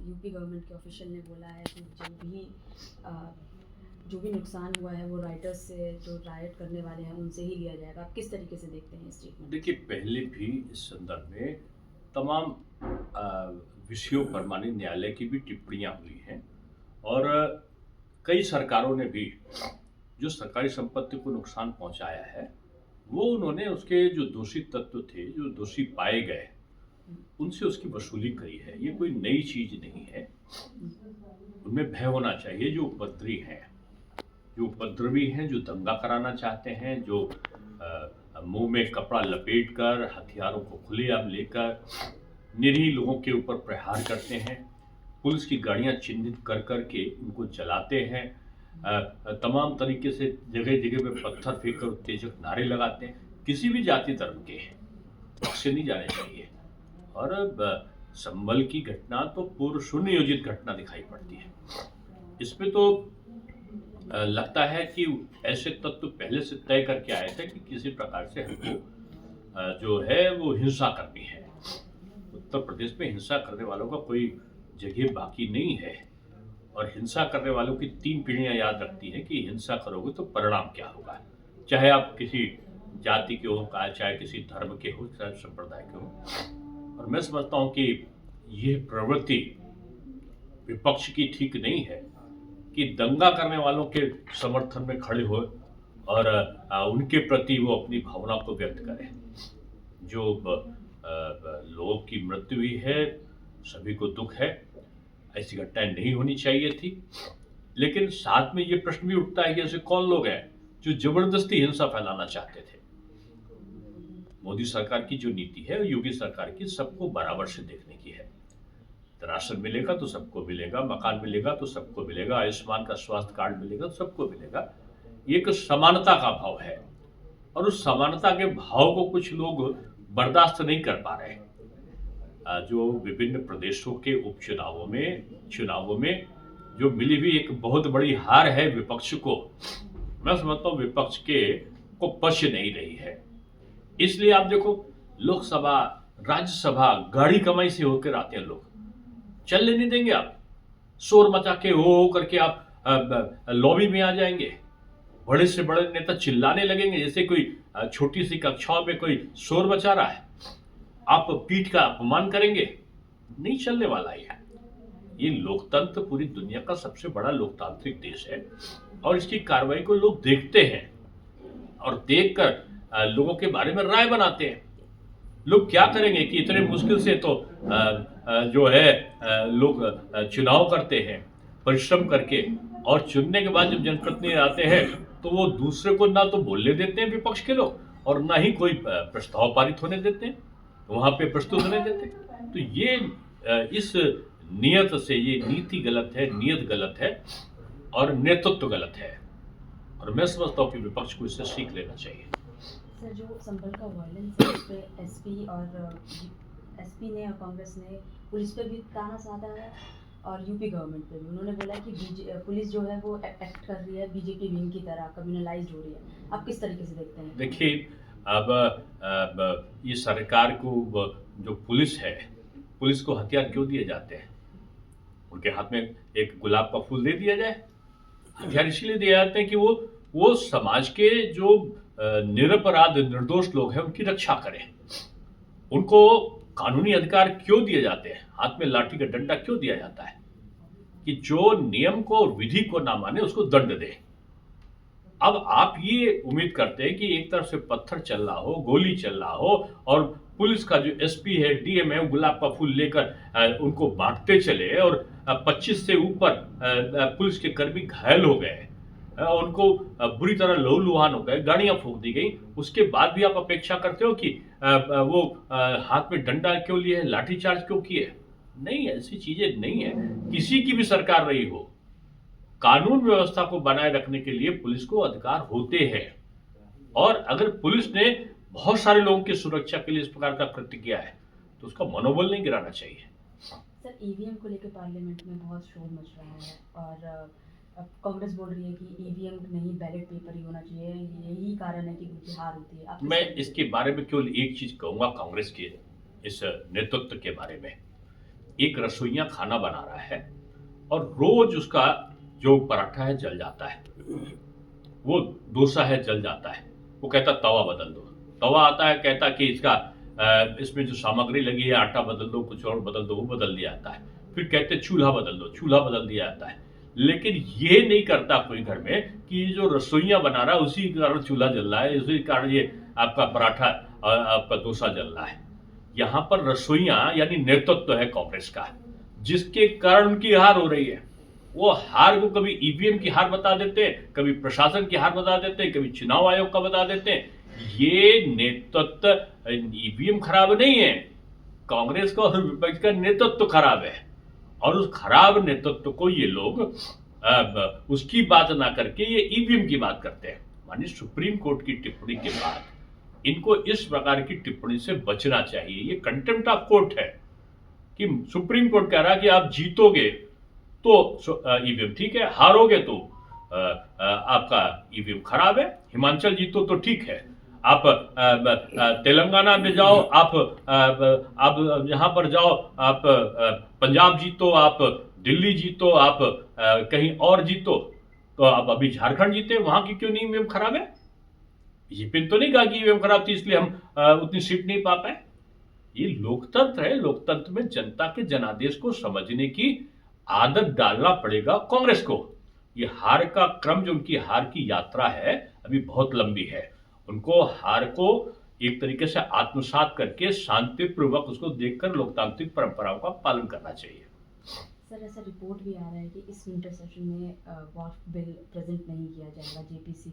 UP government के official ने बोला है कि जो भी नुकसान हुआ है वो राइटर्स से, जो राइट करने वाले हैं उनसे ही लिया जाएगा। आप किस तरीके से देखते हैं इस चीज़ को? देखिए, पहले भी इस संदर्भ में तमाम विषयों पर माननीय न्यायालय की भी टिप्पणियां हुई हैं और कई सरकारों ने भी जो सरकारी संपत्ति को नुकसान पहुंचाया है, वो उन्होंने उसके जो दोषी तत्व थे, जो दोषी पाए गए, उनसे उसकी वसूली करी है। ये कोई नई चीज नहीं है। उनमें भय होना चाहिए जो उपद्रवी हैं, जो दंगा कराना चाहते हैं, जो मुंह में कपड़ा लपेटकर हथियारों को खुलेआम लेकर निरीह लोगों के ऊपर प्रहार करते हैं, पुलिस की गाड़ियां चिन्हित कर करके उनको जलाते हैं, तमाम तरीके से जगह जगह पे पत्थर फेंक कर उत्तेजक नारे लगाते हैं। किसी भी जाति धर्म के बख्शे नहीं जाने चाहिए। और संभल की घटना तो पूर्व सुनियोजित घटना दिखाई पड़ती है। इसमें तो लगता है कि ऐसे तत्व पहले से तय करके आए थे कि किसी प्रकार से हमको जो है वो हिंसा करनी है। उत्तर प्रदेश में हिंसा करने वालों का कोई जगह बाकी नहीं है और हिंसा करने वालों की 3 पीढ़ियां याद रखती हैं कि हिंसा करोगे तो परिणाम क्या होगा, चाहे आप किसी जाति के हो, चाहे किसी धर्म के हो, चाहे संप्रदाय के हो। और मैं समझता हूं कि यह प्रवृत्ति विपक्ष की ठीक नहीं है कि दंगा करने वालों के समर्थन में खड़े हो और उनके प्रति वो अपनी भावना को व्यक्त करें। जो लोगों की मृत्यु हुई है, सभी को दुख है, ऐसी घटनाएं नहीं होनी चाहिए थी। लेकिन साथ में ये प्रश्न भी उठता है कि ऐसे कौन लोग हैं जो जबरदस्ती हिंसा फैलाना चाहते थे। मोदी सरकार की जो नीति है, योगी सरकार की, सबको बराबर से देखने की है। राशन मिलेगा तो सबको मिलेगा, मकान मिलेगा तो सबको मिलेगा, आयुष्मान का स्वास्थ्य कार्ड मिलेगा तो सबको मिलेगा। ये एक समानता का भाव है और उस समानता के भाव को कुछ लोग बर्दाश्त नहीं कर पा रहे। जो विभिन्न प्रदेशों के चुनावों में जो मिली हुई एक बहुत बड़ी हार है विपक्ष को, मैं समझता हूँ विपक्ष को पच नहीं रही है। इसलिए आप देखो, लोकसभा, राज्यसभा गाड़ी कमाई से होकर आते हैं लोग, चलने नहीं देंगे। आप शोर मचा के हो करके आप लॉबी में आ जाएंगे, बड़े से बड़े नेता चिल्लाने लगेंगे जैसे कोई छोटी सी कक्षाओं में कोई शोर मचा रहा है। आप पीठ का अपमान करेंगे, नहीं चलने वाला है। ये लोकतंत्र पूरी दुनिया का सबसे बड़ा लोकतांत्रिक देश है और इसकी कार्रवाई को लोग देखते हैं और देखकर लोगों के बारे में राय बनाते हैं। लोग क्या करेंगे कि इतने मुश्किल से तो जो है लोग चुनाव करते हैं परिश्रम करके, और चुनने के बाद जब जनप्रतिनिधि आते हैं तो वो दूसरे को ना तो बोलने देते हैं विपक्ष के लोग और ना ही कोई प्रस्ताव पारित होने देते हैं, वहां पे प्रस्तुत होने देते हैं। तो ये इस नियत से, ये नीति गलत है, नियत गलत है और नेतृत्व गलत है और मैं समझता हूँ कि विपक्ष को इससे सीख लेना चाहिए। सर, जो संभल का वायलेंस है, उस पर एसपी ने और कांग्रेस ने पुलिस पे भी ताना साधा है और यूपी गवर्नमेंट पे भी। उन्होंने बोला कि पुलिस जो है वो एक्ट कर रही है बीजेपी विंग की तरह, कम्युनलाइज्ड हो रही है। आप किस तरीके से देखते हैं? देखिए, अब ये सरकार को, जो पुलिस है, पुलिस को हथियार क्यों दिए जाते हैं? उनके हाथ में एक गुलाब का फूल दे दिया जाए। हथियार इसलिए दिए जाते हैं कि वो समाज के जो निरपराध निर्दोष लोग हैं उनकी रक्षा करें। उनको कानूनी अधिकार क्यों दिए जाते हैं? हाथ में लाठी का डंडा क्यों दिया जाता है? कि जो नियम को और विधि को ना माने उसको दंड दे। अब आप ये उम्मीद करते हैं कि एक तरफ से पत्थर चल रहा हो, गोली चल रहा हो और पुलिस का जो एसपी है, डीएम है, वो गुलाब का फूल लेकर उनको बांटते चले और 25 से ऊपर पुलिस के कर्मी घायल हो गए, उनको बुरी तरह लहूलुहान हो गए, गाड़ियां फूंक दी गई। उसके बाद भी आप अपेक्षा करते हो कि वो हाथ में डंडा क्यों लिए, लाठीचार्ज क्यों किए? नहीं, ऐसी चीजें नहीं है। किसी की भी सरकार रही हो, कानून व्यवस्था को बनाए रखने के लिए पुलिस को अधिकार होते हैं और अगर पुलिस ने बहुत सारे लोगों की सुरक्षा के लिए इस प्रकार का कृत्य किया है तो उसका मनोबल नहीं गिराना चाहिए। सर, ईवीएम को लेकर पार्लियामेंट में बहुत शोर मच रहा है और अब कांग्रेस बोल रही है कि ईवीएम नहीं, बैलेट पेपर ही होना चाहिए, यही कारण है कि उनकी हार होती है। मैं इसके बारे में केवल एक चीज कहूंगा कांग्रेस के इस नेतृत्व के बारे में एक रसोइया खाना बना रहा है और रोज उसका जो पराठा है जल जाता है, वो डोसा है जल जाता है, वो कहता तवा बदल दो। तवा आता है, कहता कि इसमें जो सामग्री लगी है आटा बदल दो, कुछ और बदल दो, वो बदल दिया जाता है। फिर कहते चूल्हा बदल दो, चूल्हा बदल दिया जाता है। लेकिन ये नहीं करता कोई घर में कि जो रसोइया बना रहा है उसी के कारण चूल्हा जल रहा है, उसी के कारण ये आपका पराठा आपका डोसा जल रहा है। यहाँ पर रसोइया यानी नेतृत्व है कांग्रेस का, जिसके कारण उनकी हार हो रही है। वो हार को कभी ईवीएम की हार बता देते हैं, कभी प्रशासन की हार बता देते हैं, कभी चुनाव आयोग का बता देते हैं। ये नेतृत्व, ईवीएम खराब नहीं है, कांग्रेस का और विपक्ष का नेतृत्व खराब है। और उस खराब नेतृत्व को ये लोग उसकी बात ना करके ये ईवीएम की बात करते हैं। मानिए सुप्रीम कोर्ट की टिप्पणी के बाद इनको इस प्रकार की टिप्पणी से बचना चाहिए। ये कंटेम्प्ट ऑफ कोर्ट है कि सुप्रीम कोर्ट कह रहा है कि आप जीतोगे तो ईवीएम ठीक है, हारोगे तो आपका ईवीएम खराब है। हिमाचल जीतो तो ठीक है, आप तेलंगाना में जाओ, आप यहाँ पर जाओ, आप पंजाब जीतो, आप दिल्ली जीतो, आप कहीं और जीतो, तो आप अभी झारखंड जीते, वहां की क्यों नहीं ईवीएम खराब है? बीजेपी तो नहीं कहा कि ईवीएम खराब थी इसलिए हम उतनी सीट नहीं पा पाए। ये लोकतंत्र है, लोकतंत्र में जनता के जनादेश को समझने की आदत डालना पड़ेगा कांग्रेस को। ये हार का क्रम, जो उनकी हार की यात्रा है, अभी बहुत लंबी है। उनको हार को एक तरीके से आत्मसात करके शांतिपूर्वक उसको देखकर लोकतांत्रिक परंपराओं का पालन करना चाहिए। सर, ऐसा रिपोर्ट भी आ रहा है कि इस विंटर सेशन में वक्फ बिल प्रेजेंट नहीं किया जाएगा जेपीसी